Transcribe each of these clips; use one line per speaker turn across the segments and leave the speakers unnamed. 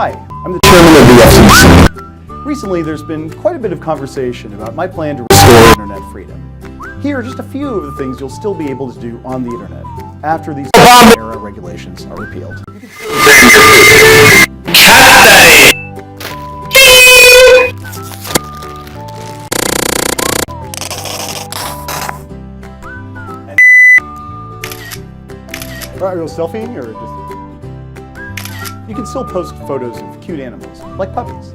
Hi, I'm the chairman of the FCC. Recently, there's been quite a bit of conversation about my plan to restore internet freedom. Here are just a few of the things you'll still be able to do on the internet after these era regulations are repealed. Are you selfieing or just... You can still post photos of cute animals, like puppies.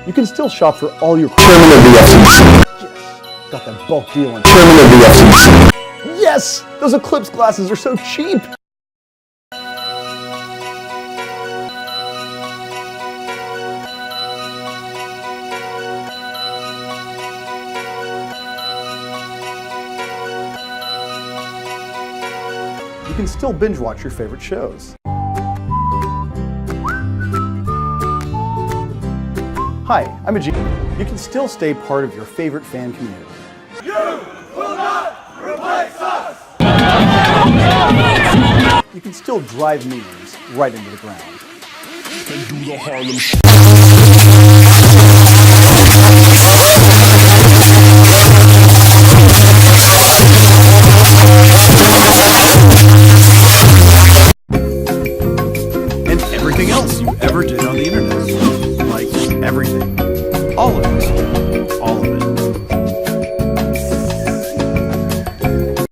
You can still shop for all your chairman of the FCC. Yes, got that bulk deal on chairman of the FCC. Yes, those Eclipse glasses are so cheap. You can still binge watch your favorite shows. Hi, I'm a genius. You can still stay part of your favorite fan community.
You will not replace us!
You can still drive memes right into the ground.
And do the Harlem